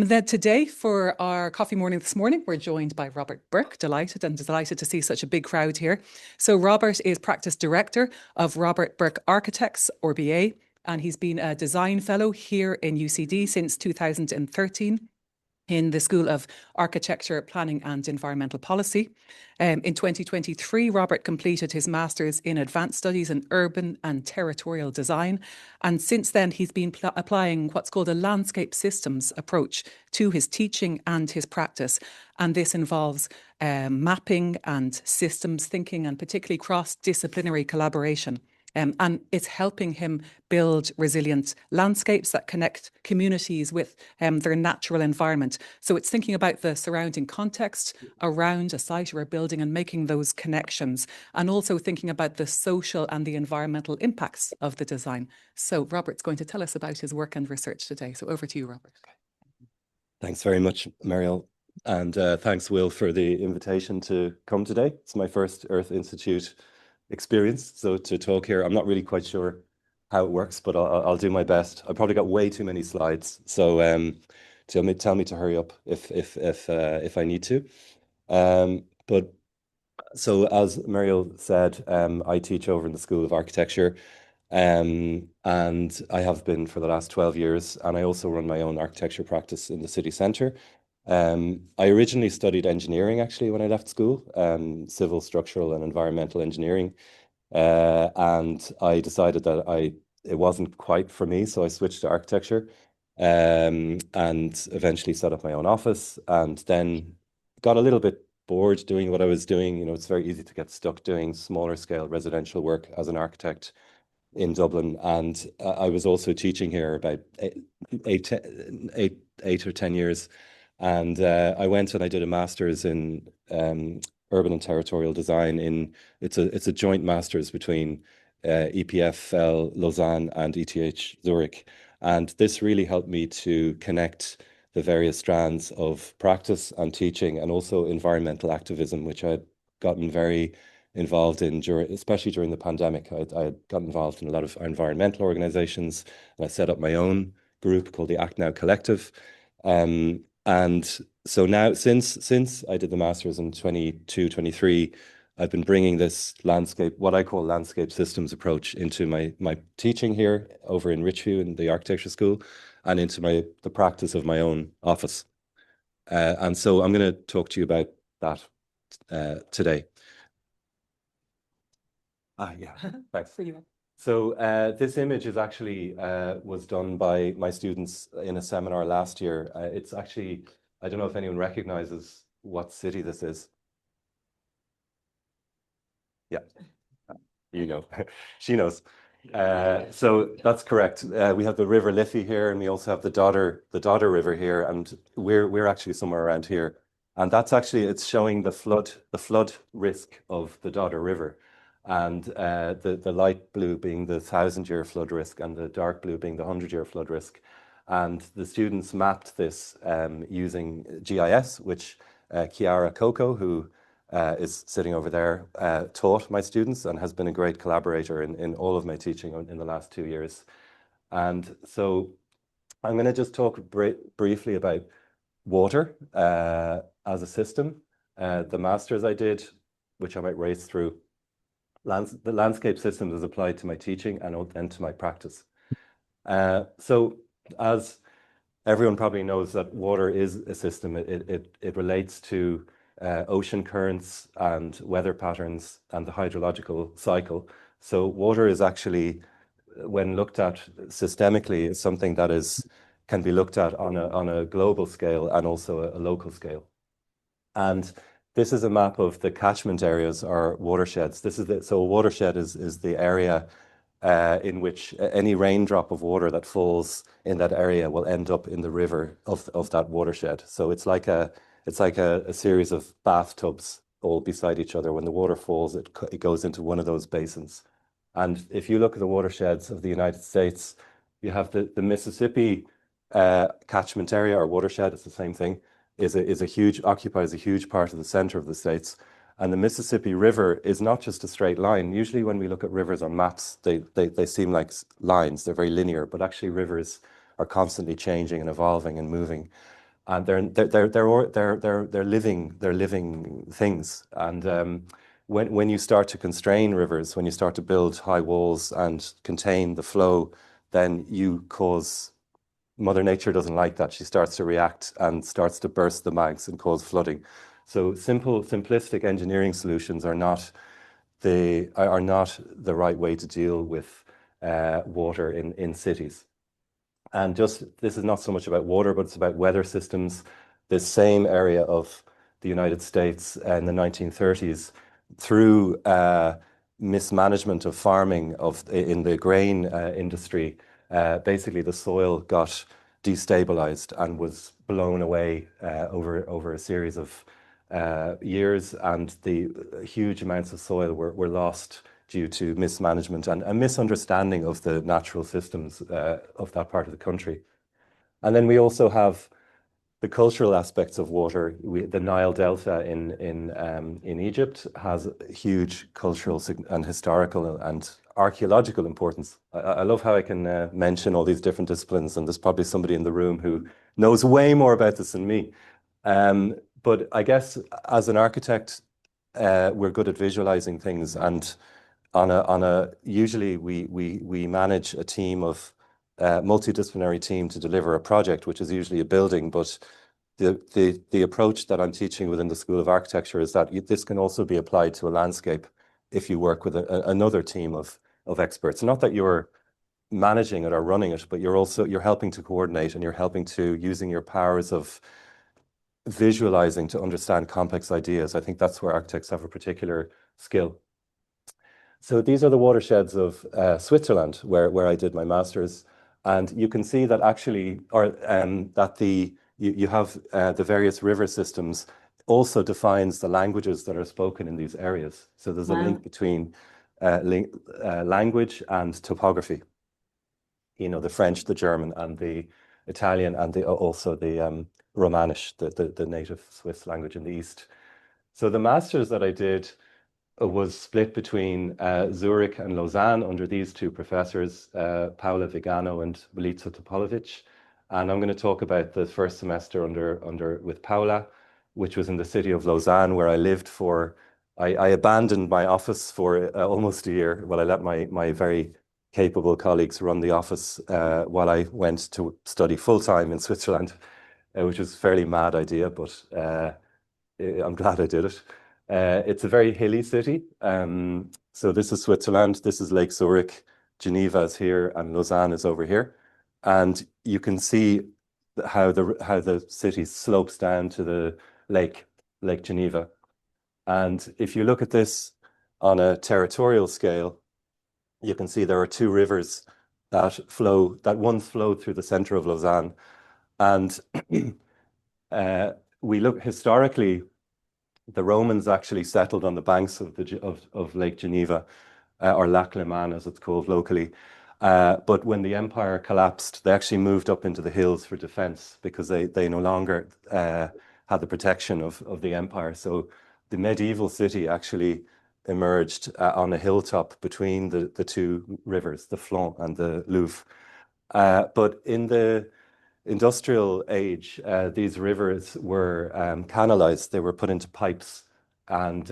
Then today for our coffee morning this morning, we're joined by Robert Bourke. Delighted to see such a big crowd here. So Robert is practice director of Robert Bourke Architects, or BA, and he's been a design fellow here in UCD since 2013 in the School of Architecture, Planning and Environmental Policy. In 2023, Robert completed his Master's in Advanced Studies in Urban and Territorial Design. And since then, he's been applying what's called a landscape systems approach to his teaching and his practice. And this involves mapping and systems thinking, and particularly cross-disciplinary collaboration. And it's helping him build resilient landscapes that connect communities with their natural environment. So it's thinking about the surrounding context around a site or a building and making those connections, and also thinking about the social and the environmental impacts of the design. So Robert's going to tell us about his work and research today. So over to you, Robert. Thanks very much, Mariel. And thanks, Will, for the invitation to come today. It's my first Earth Institute experience, so to talk here, I'm not really quite sure how it works, but I'll do my best. I probably got way too many slides, so tell me to hurry up if I need to. But so as Mariel said, I teach over in the School of Architecture, and I have been for the last 12 years, and I also run my own architecture practice in the city centre. I originally studied engineering, actually, when I left school, civil, structural and environmental engineering. And I decided that it wasn't quite for me, so I switched to architecture, and eventually set up my own office, and then got a little bit bored doing what I was doing. You know, it's very easy to get stuck doing smaller scale residential work as an architect in Dublin. And I was also teaching here about eight or 10 years. And I went and I did a master's in Urban and Territorial Design. It's a joint master's between EPFL Lausanne and ETH Zurich, and this really helped me to connect the various strands of practice and teaching, and also environmental activism, which I'd gotten very involved in especially during the pandemic. I got involved in a lot of environmental organizations, and I set up my own group called the Act Now Collective. And so now, since I did the master's in 22-23, I've been bringing this landscape, what I call landscape systems approach, into my teaching here over in Richview in the architecture school, and into the practice of my own office. And so I'm going to talk to you about that today. Yeah, thanks. So this image is actually was done by my students in a seminar last year. It's actually, I don't know if anyone recognizes what city this is. Yeah, you know, she knows. So that's correct. We have the River Liffey here, and we also have the Dodder River here, and we're actually somewhere around here. And that's actually, it's showing the flood risk of the Dodder River. And the light blue being the 1,000-year flood risk, and the dark blue being the 100-year flood risk. And the students mapped this using GIS, which Chiara Coco, who is sitting over there, taught my students, and has been a great collaborator in all of my teaching in the last 2 years. And so I'm going to just talk briefly about water as a system. The master's I did, which I might race through, the landscape systems is applied to my teaching and then to my practice. So as everyone probably knows, that water is a system. It relates to ocean currents and weather patterns and the hydrological cycle. So water is actually, when looked at systemically, is something that can be looked at on a global scale and also a local scale. And this is a map of the catchment areas or watersheds. So a watershed is the area in which any raindrop of water that falls in that area will end up in the river of that watershed. So it's like a series of bathtubs all beside each other. When the water falls, it goes into one of those basins. And if you look at the watersheds of the United States, you have the Mississippi catchment area or watershed. It's the same thing. Occupies a huge part of the center of the states. And the Mississippi River is not just a straight line. Usually when we look at rivers on maps, they seem like lines. They're very linear, but actually rivers are constantly changing and evolving and moving. and they're living things. And when you start to constrain rivers, when you start to build high walls and contain the flow, then you cause Mother Nature doesn't like that. She starts to react and starts to burst the banks and cause flooding. So simplistic engineering solutions are not the right way to deal with water in cities. And just this is not so much about water, but it's about weather systems. This same area of the United States in the 1930s, through mismanagement of farming in the grain industry, basically the soil got destabilized and was blown away over a series of years, and the huge amounts of soil were lost due to mismanagement and a misunderstanding of the natural systems of that part of the country. And then we also have the cultural aspects of water. The Nile Delta in Egypt has huge cultural and historical and archaeological importance. I love how I can mention all these different disciplines, and there's probably somebody in the room who knows way more about this than me. But I guess as an architect, we're good at visualizing things, and usually we manage a team of multidisciplinary team to deliver a project, which is usually a building. But the approach that I'm teaching within the School of Architecture is that this can also be applied to a landscape if you work with another team of experts. Not that you're managing it or running it, but you're helping to coordinate, and you're helping to using your powers of visualizing to understand complex ideas. I think that's where architects have a particular skill. So these are the watersheds of Switzerland, where I did my master's, and you can see that actually, you have the various river systems also defines the languages that are spoken in these areas. So there's a link between language and topography. You know, the French, the German, and the Italian, and also the Romanish, the native Swiss language in the east. So the master's that I did was split between Zurich and Lausanne under these two professors, Paula Vigano and Milica Topolovic. And I'm going to talk about the first semester with Paula, which was in the city of Lausanne, where I lived I abandoned my office for almost a year while I let my very capable colleagues run the office while I went to study full-time in Switzerland, which was a fairly mad idea, but I'm glad I did it. It's a very hilly city. So this is Switzerland, this is Lake Zurich, Geneva is here, and Lausanne is over here. And you can see how the city slopes down to the Lake Geneva. And if you look at this on a territorial scale, you can see there are two rivers that once flowed through the center of Lausanne. And we look historically, the Romans actually settled on the banks of Lake Geneva, or Lac Léman as it's called locally. But when the empire collapsed, they actually moved up into the hills for defense because they no longer had the protection of the empire. So the medieval city actually emerged on a hilltop between the two rivers, the Flon and the Louve. But in the industrial age, these rivers were canalized. They were put into pipes, and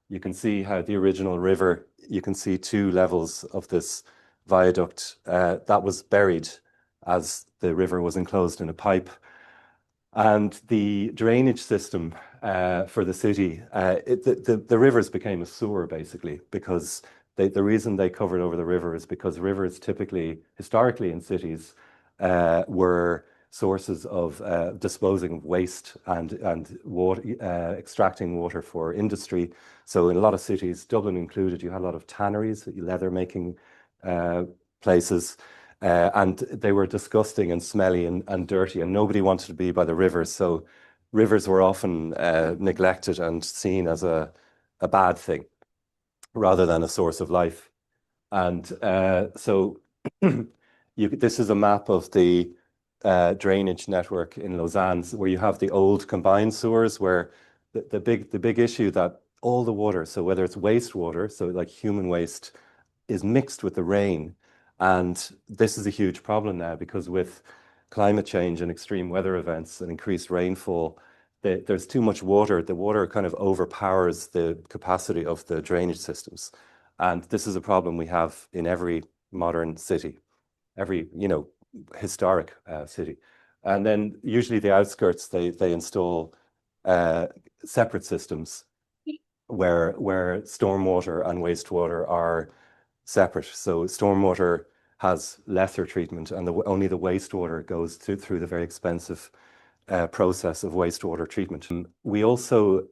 you can see how the original river, you can see two levels of this viaduct that was buried as the river was enclosed in a pipe. And the drainage system for the city, the rivers became a sewer basically, because the reason they covered over the river is because rivers typically, historically in cities, were sources of disposing of waste and water, extracting water for industry. So in a lot of cities, Dublin included, you had a lot of tanneries, leather making places, and they were disgusting and smelly and dirty, and nobody wanted to be by the rivers. So rivers were often neglected and seen as a bad thing rather than a source of life. And so this is a map of the drainage network in Lausanne, where you have the old combined sewers, where the big issue that all the water, so whether it's wastewater, so like human waste, is mixed with the rain. And this is a huge problem now, because with climate change and extreme weather events and increased rainfall, there's too much water. The water kind of overpowers the capacity of the drainage systems. And this is a problem we have in every modern city, every, historic city. And then usually the outskirts, they install separate systems where stormwater and wastewater are separate. So stormwater has lesser treatment, and only the wastewater goes through the very expensive process of wastewater treatment. We also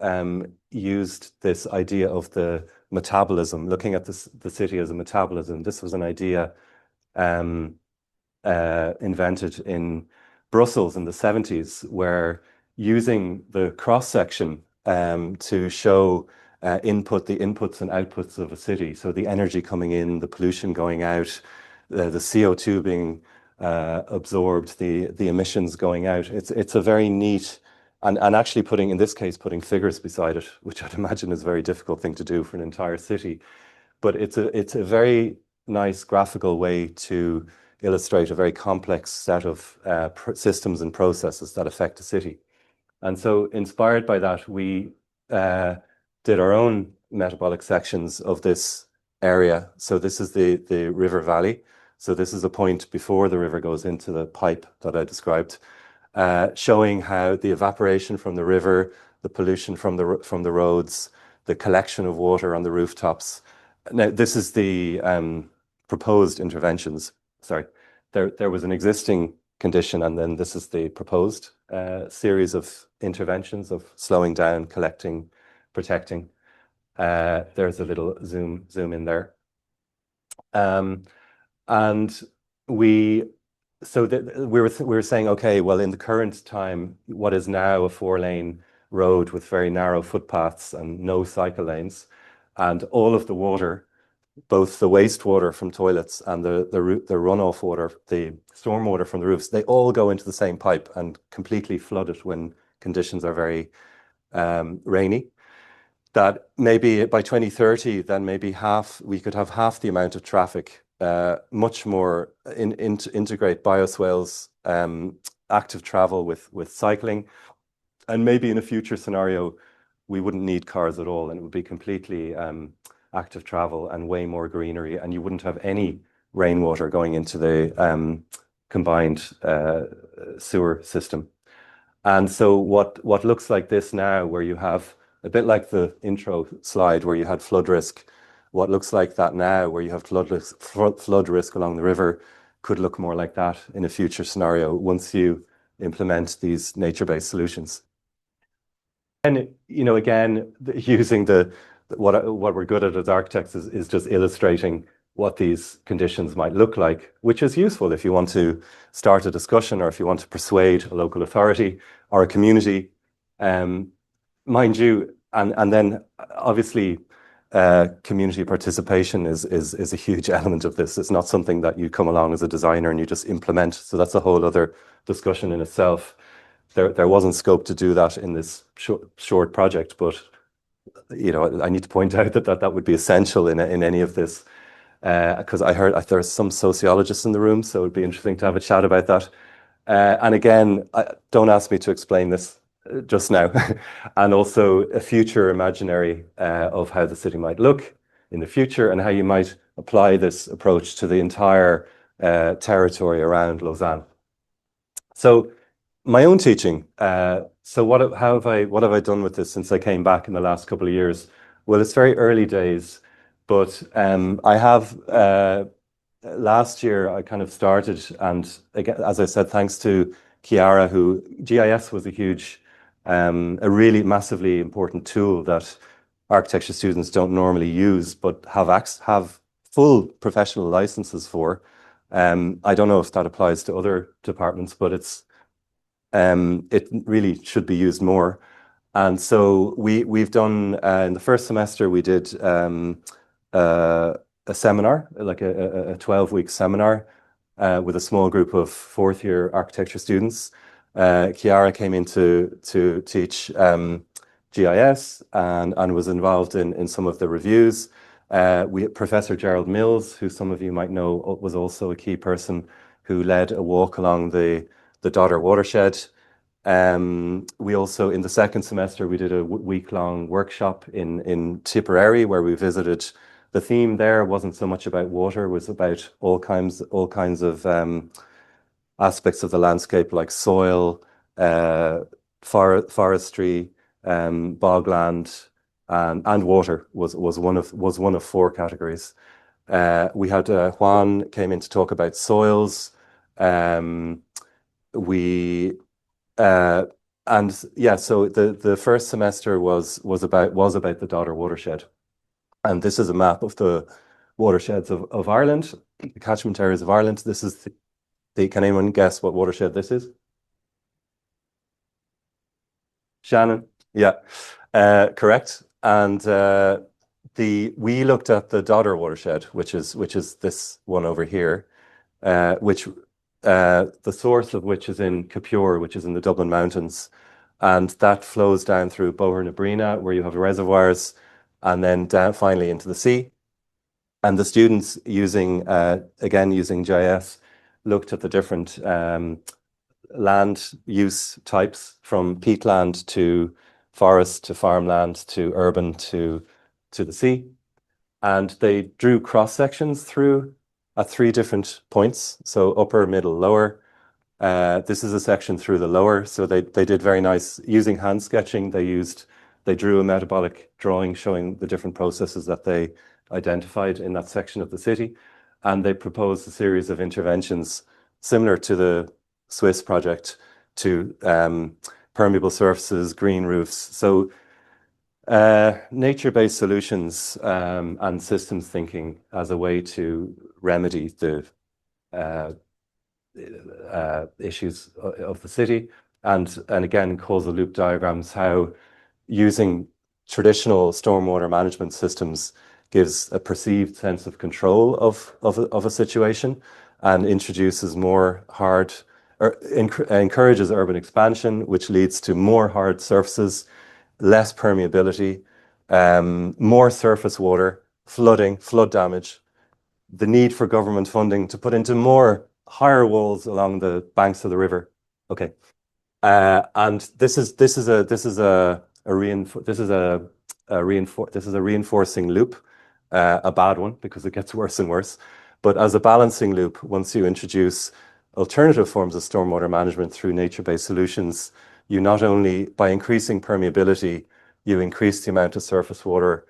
used this idea of the metabolism, looking at the city as a metabolism. This was an idea invented in Brussels in the 70s, where using the cross-section to show the inputs and outputs of a city. So the energy coming in, the pollution going out, the CO2 being absorbed, the emissions going out. It's a very neat, and actually in this case, putting figures beside it, which I'd imagine is a very difficult thing to do for an entire city. But it's a very nice graphical way to illustrate a very complex set of systems and processes that affect a city. And so inspired by that, we did our own metabolic sections of this area. So this is the river valley. So this is a point before the river goes into the pipe that I described, showing how the evaporation from the river, the pollution from the roads, the collection of water on the rooftops. Now, this is the proposed interventions. Sorry, there was an existing condition, and then this is the proposed series of interventions of slowing down, collecting, protecting. There's a little zoom in there. And we were saying, okay, well, in the current time, what is now a 4-lane road with very narrow footpaths and no cycle lanes, and all of the water, both the wastewater from toilets and the runoff water, the stormwater from the roofs, they all go into the same pipe and completely flood it when conditions are very rainy. That maybe by 2030, then maybe we could have half the amount of traffic, much more integrate bioswales, active travel with cycling, and maybe in a future scenario, we wouldn't need cars at all, and it would be completely active travel and way more greenery, and you wouldn't have any rainwater going into the combined sewer system. And so what looks like this now, where you have a bit like the intro slide where you had flood risk, what looks like that now, where you have flood risk along the river, could look more like that in a future scenario once you implement these nature-based solutions. And again, using what we're good at as architects is just illustrating what these conditions might look like, which is useful if you want to start a discussion or if you want to persuade a local authority or a community. Mind you, and then obviously community participation is a huge element of this. It's not something that you come along as a designer and you just implement. So that's a whole other discussion in itself. There wasn't scope to do that in this short project, but I need to point out that would be essential in any of this, because I heard there's some sociologists in the room, so it'd be interesting to have a chat about that. And again, don't ask me to explain this just now. And also a future imaginary of how the city might look in the future and how you might apply this approach to the entire territory around Lausanne. So my own teaching. So what have I done with this since I came back in the last couple of years? Well, it's very early days, but I have last year I kind of started, and again, as I said, thanks to Chiara, who GIS was a really massively important tool that architecture students don't normally use, but have full professional licenses for. I don't know if that applies to other departments, but it really should be used more. And so we've done, in the first semester, we did a seminar, like a 12-week seminar with a small group of fourth-year architecture students. Chiara came in to teach GIS and was involved in some of the reviews. Professor Gerald Mills, who some of you might know, was also a key person who led a walk along the the Dodder watershed. We also, in the second semester, we did a week-long workshop in Tipperary, where we visited. The theme there wasn't so much about water, it was about all kinds of aspects of the landscape, like soil, forestry, bogland, and water was one of four categories. We had Juan came in to talk about soils. We and yeah, so the first semester was about the Dodder watershed, and this is a map of the watersheds of Ireland, the catchment areas of Ireland. This is can anyone guess what watershed this is? Shannon? Yeah, correct. And we looked at the Dodder watershed, which is this one over here, which the source of which is in Capure, which is in the Dublin Mountains, and that flows down through Boher na Brina, where you have reservoirs, and then down finally into the sea. And the students using GIS looked at the different land use types, from peatland to forest to farmland to urban to the sea. And they drew cross sections through at 3 different points. So upper, middle, lower. This is a section through the lower. So they did very nice using hand sketching. They drew a metabolic drawing showing the different processes that they identified in that section of the city. And they proposed a series of interventions similar to the Swiss project, to permeable surfaces, green roofs. So nature-based solutions and systems thinking as a way to remedy the issues of the city. And again, causal loop diagrams, how using traditional stormwater management systems gives a perceived sense of control of a situation, and introduces more hard, or encourages urban expansion, which leads to more hard surfaces, less permeability, more surface water, flooding, flood damage, the need for government funding to put into more higher walls along the banks of the river. Okay, and this is a reinforcing loop, a bad one because it gets worse and worse. But as a balancing loop, once you introduce alternative forms of stormwater management through nature-based solutions, you not only, by increasing permeability, you increase the amount of surface water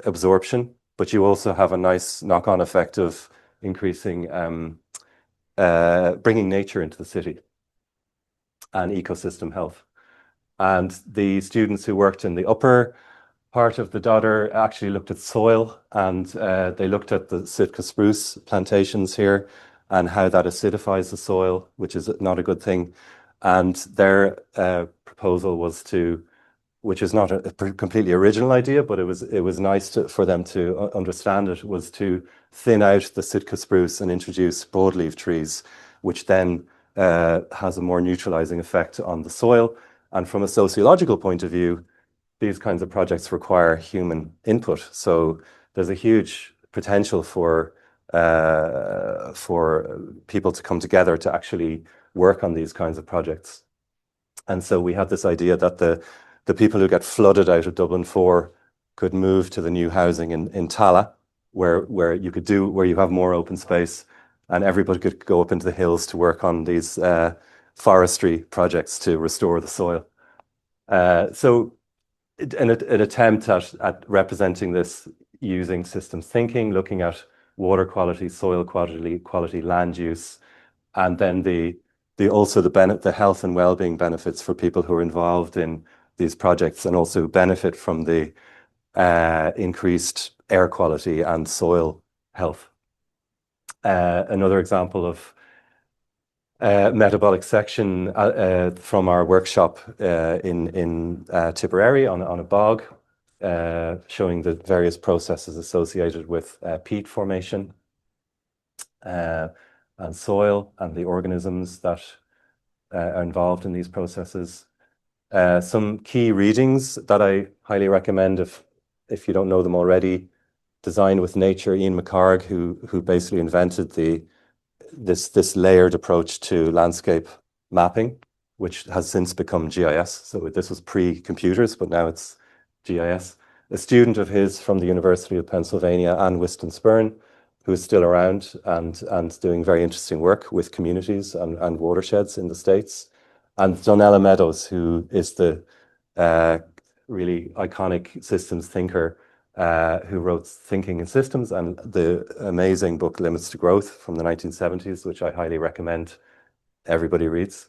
absorption, but you also have a nice knock-on effect of increasing, bringing nature into the city and ecosystem health. And the students who worked in the upper part of the Dodder actually looked at soil, and they looked at the Sitka spruce plantations here and how that acidifies the soil, which is not a good thing. And their proposal was to, which is not a completely original idea, but it was nice for them to understand it, was to thin out the Sitka spruce and introduce broadleaf trees, which then has a more neutralizing effect on the soil. And from a sociological point of view, these kinds of projects require human input. So there's a huge potential for people to come together to actually work on these kinds of projects. And so we had this idea that the people who get flooded out of Dublin 4 could move to the new housing in Tala, where you have more open space, and everybody could go up into the hills to work on these forestry projects to restore the soil. So an attempt at representing this using systems thinking, looking at water quality, soil quality, land use, and then the health and well-being benefits for people who are involved in these projects, and also benefit from the increased air quality and soil health. Another example of metabolic section from our workshop in Tipperary on a bog, showing the various processes associated with peat formation and soil and the organisms that are involved in these processes. Some key readings that I highly recommend if you don't know them already: Design with Nature, Ian McCarg, who basically invented this layered approach to landscape mapping, which has since become GIS. So this was pre-computers, but now it's GIS. A student of his from the University of Pennsylvania, Anne Whiston-Spurn, who is still around and doing very interesting work with communities and watersheds in the States. And Donella Meadows, who is the really iconic systems thinker who wrote Thinking in Systems and the amazing book Limits to Growth from the 1970s, which I highly recommend everybody reads.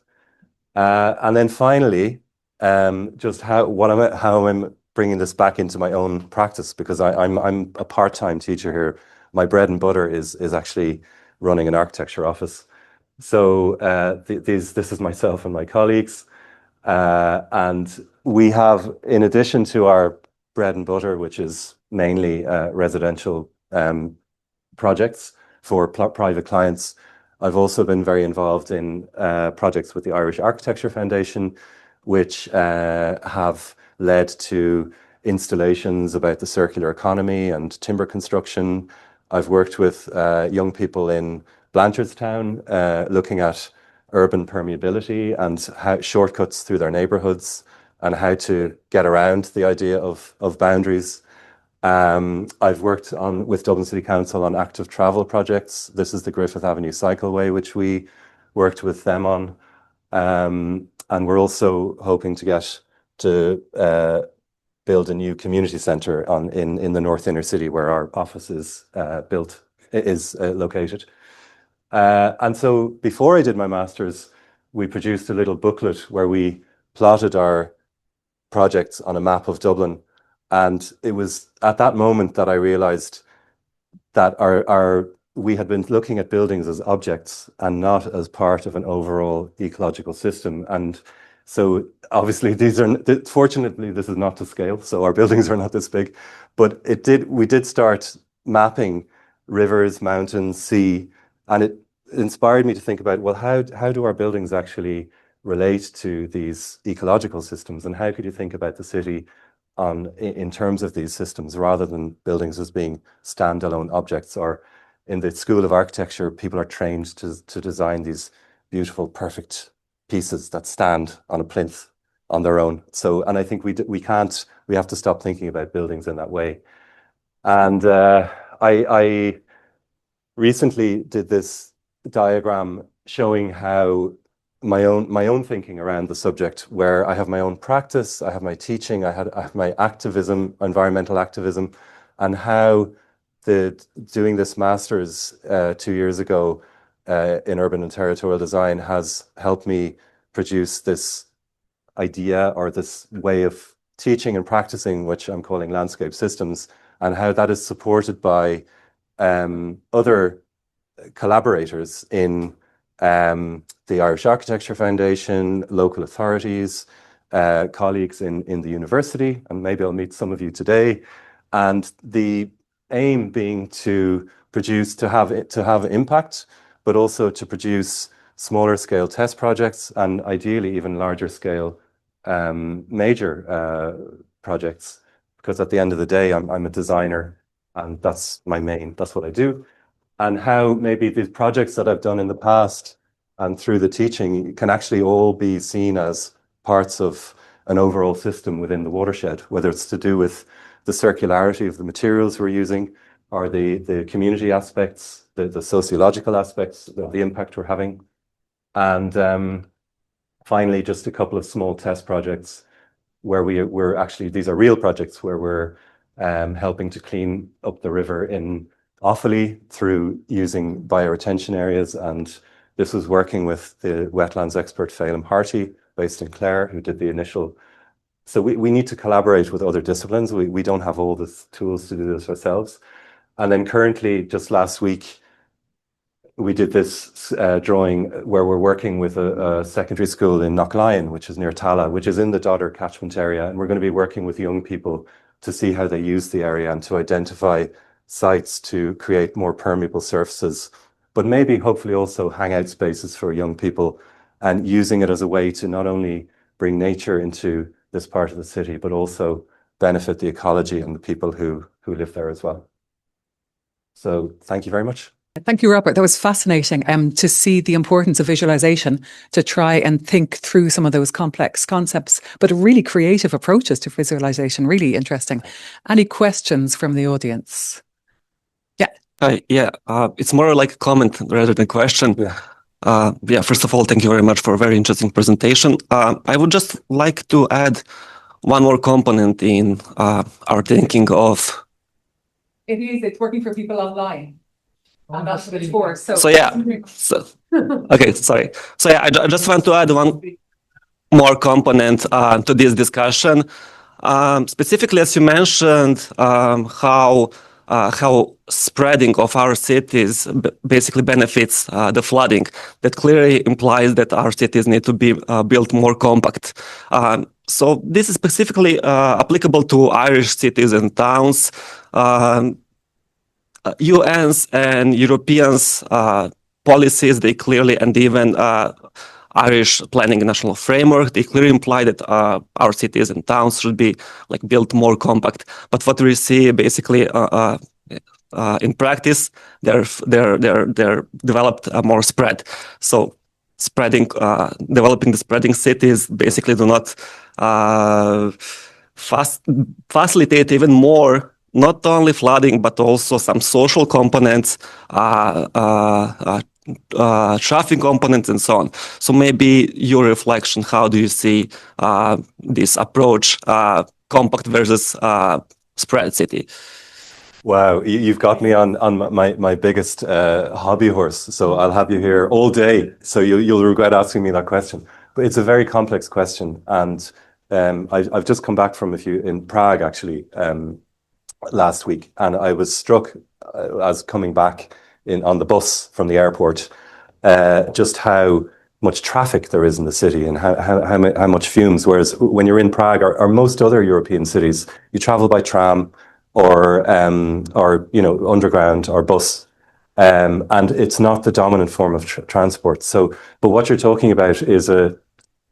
And then finally, just how I'm bringing this back into my own practice, because I'm a part-time teacher here. My bread and butter is actually running an architecture office. So this is myself and my colleagues. And we have, in addition to our bread and butter, which is mainly residential projects for private clients, I've also been very involved in projects with the Irish Architecture Foundation, which have led to installations about the circular economy and timber construction. I've worked with young people in Blanchardstown looking at urban permeability and how shortcuts through their neighborhoods and how to get around the idea of boundaries. I've worked with Dublin City Council on active travel projects. This is the Griffith Avenue Cycleway, which we worked with them on. And we're also hoping to get to build a new community centre in the North Inner City, where our office is located. And so before I did my master's, we produced a little booklet where we plotted our projects on a map of Dublin. And it was at that moment that I realized that we had been looking at buildings as objects and not as part of an overall ecological system. And so obviously fortunately, this is not to scale, so our buildings are not this big, but we did start mapping rivers, mountains, sea, and it inspired me to think about, well, how do our buildings actually relate to these ecological systems, and how could you think about the city in terms of these systems rather than buildings as being standalone objects? Or in the School of Architecture, people are trained to design these beautiful, perfect pieces that stand on a plinth on their own. So, and I think we have to stop thinking about buildings in that way. And I recently did this diagram showing how my own thinking around the subject, where I have my own practice, I have my teaching, I have my activism, environmental activism, and how doing this master's 2 years ago in Urban and Territorial Design has helped me produce this idea or this way of teaching and practicing, which I'm calling landscape systems, and how that is supported by other collaborators in the Irish Architecture Foundation, local authorities, colleagues in the university, and maybe I'll meet some of you today. And the aim being to have impact, but also to produce smaller scale test projects and ideally even larger scale major projects. Because at the end of the day, I'm a designer, and that's what I do. And how maybe these projects that I've done in the past and through the teaching can actually all be seen as parts of an overall system within the watershed, whether it's to do with the circularity of the materials we're using, or the community aspects, the sociological aspects of the impact we're having. And finally, just a couple of small test projects where we're actually, these are real projects where we're helping to clean up the river in Offaly through using bioretention areas. And this was working with the wetlands expert Phelim Harty, based in Clare, who did the initial. So we need to collaborate with other disciplines. We don't have all the tools to do this ourselves. And then currently, just last week, we did this drawing where we're working with a secondary school in Knocklion, which is near Tala, which is in the Dodder catchment area. And we're going to be working with young people to see how they use the area and to identify sites to create more permeable surfaces, but maybe hopefully also hangout spaces for young people, and using it as a way to not only bring nature into this part of the city, but also benefit the ecology and the people who live there as well. So thank you very much. Thank you, Robert. That was fascinating to see the importance of visualization to try and think through some of those complex concepts, but really creative approaches to visualization. Really interesting. Any questions from the audience? Yeah. It's more like a comment rather than a question. First of all, thank you very much for a very interesting presentation. I would just like to add one more component in our thinking of... It's working for people online. And that's what it's for. Okay, sorry. I just want to add one more component to this discussion. Specifically, as you mentioned, how spreading of our cities basically benefits the flooding. That clearly implies that our cities need to be built more compact. So this is specifically applicable to Irish cities and towns. UN's and Europeans policies, they clearly, and even Irish planning national framework, they clearly imply that our cities and towns should be like built more compact. But what we see basically in practice, they're developed more spread. So developing the spreading cities basically do not facilitate even more, not only flooding, but also some social components, traffic components, and so on. So maybe your reflection, how do you see this approach, compact versus spread city? Wow, you've got me on my biggest hobby horse. So I'll have you here all day. So you'll regret asking me that question. But it's a very complex question. And I've just come back from in Prague, actually, last week, and I was struck as coming back on the bus from the airport, just how much traffic there is in the city and how much fumes. Whereas when you're in Prague or most other European cities, you travel by tram or underground or bus, and it's not the dominant form of transport. So, but what you're talking about is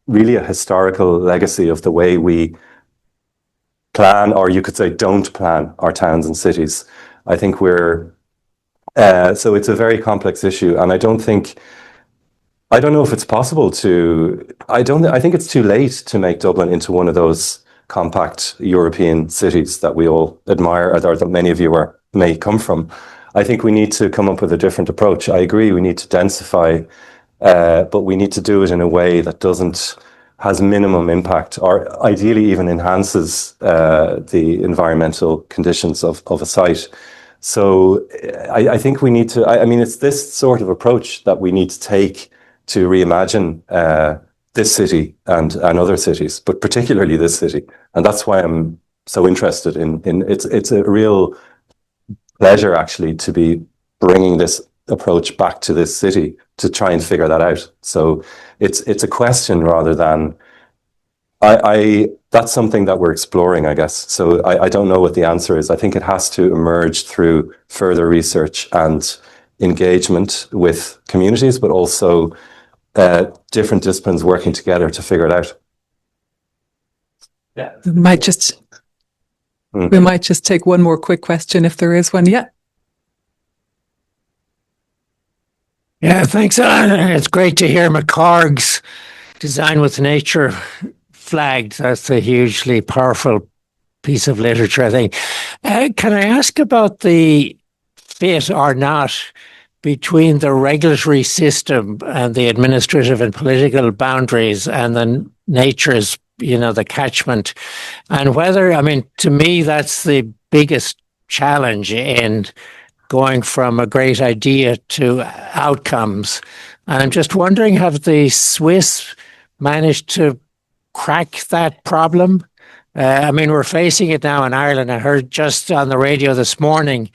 really a historical legacy of the way we plan, or you could say don't plan, our towns and cities. I think so it's a very complex issue, and I don't know if it's possible I think it's too late to make Dublin into one of those compact European cities that we all admire, or that many of you may come from. I think we need to come up with a different approach. I agree, we need to densify, but we need to do it in a way that has minimum impact, or ideally even enhances the environmental conditions of a site. So I think we need to, it's this sort of approach that we need to take to reimagine this city and other cities, but particularly this city. And that's why I'm so interested in it's a real pleasure, actually, to be bringing this approach back to this city to try and figure that out. So it's a question rather than that's something that we're exploring, I guess. So I don't know what the answer is. I think it has to emerge through further research and engagement with communities, but also different disciplines working together to figure it out. Yeah, we might just take one more quick question if there is one. Yeah. Yeah, thanks. It's great to hear McCorg's Design with Nature flagged. That's a hugely powerful piece of literature, I think. Can I ask about the fit or not between the regulatory system and the administrative and political boundaries and then nature's, the catchment, and whether, to me, that's the biggest challenge in going from a great idea to outcomes. And I'm just wondering, have the Swiss managed to crack that problem? We're facing it now in Ireland. I heard just on the radio this morning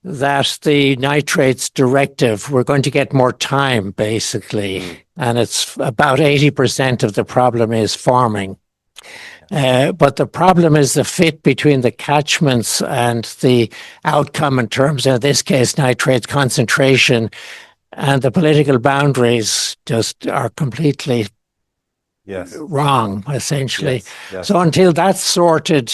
that the nitrates directive, we're going to get more time, basically. And it's about 80% of the problem is farming. But the problem is the fit between the catchments and the outcome in terms of, in this case, nitrate concentration, and the political boundaries just are completely wrong, essentially. Yes. So until that's sorted,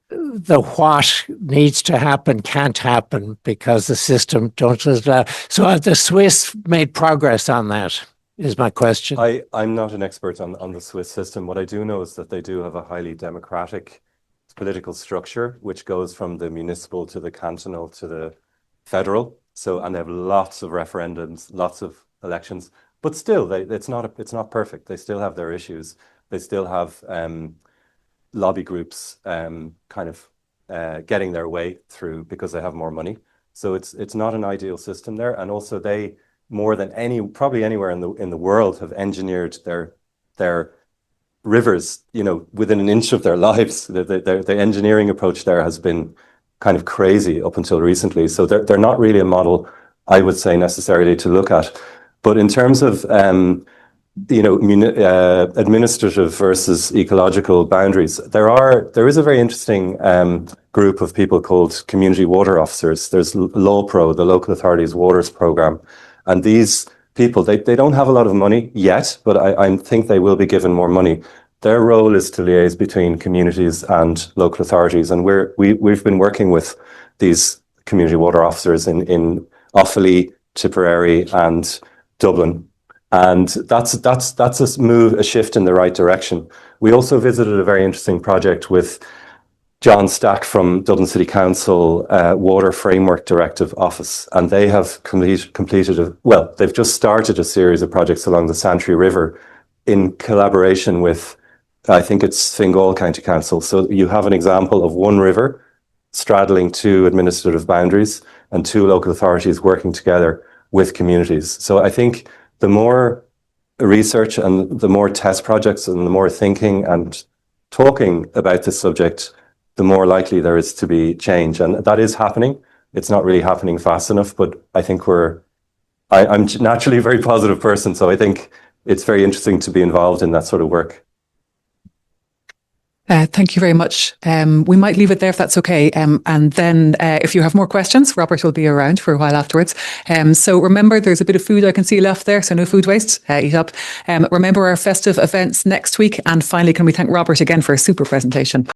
the what needs to happen can't happen because the system don't allow. So have the Swiss made progress on that, is my question. I'm not an expert on the Swiss system. What I do know is that they do have a highly democratic political structure, which goes from the municipal to the cantonal to the federal. So, and they have lots of referendums, lots of elections, but still, it's not perfect. They still have their issues. They still have lobby groups kind of getting their way through because they have more money. So it's not an ideal system there. And also they, more than probably anywhere in the world, have engineered their rivers, you know, within an inch of their lives. The engineering approach there has been kind of crazy up until recently. So they're not really a model, I would say, necessarily to look at. But in terms of you know, administrative versus ecological boundaries, there is a very interesting group of people called community water officers. There's LawPro, the Local Authorities Waters Programme, and these people, they don't have a lot of money yet, but I think they will be given more money. Their role is to liaise between communities and local authorities, and we've been working with these community water officers in Offaly, Tipperary, and Dublin. And that's a shift in the right direction. We also visited a very interesting project with John Stack from Dublin City Council Water Framework Directive Office, and they have they've just started a series of projects along the Santry River in collaboration with, I think it's Fingal County Council. So you have an example of one river straddling two administrative boundaries and two local authorities working together with communities. So I think the more research and the more test projects and the more thinking and talking about this subject, the more likely there is to be change. And that is happening. It's not really happening fast enough, but I think I'm naturally a very positive person. So I think it's very interesting to be involved in that sort of work. Thank you very much. We might leave it there if that's okay. And then if you have more questions, Robert will be around for a while afterwards. So remember, there's a bit of food I can see left there, so no food waste. Eat up. Remember our festive events next week. And finally, can we thank Robert again for a super presentation?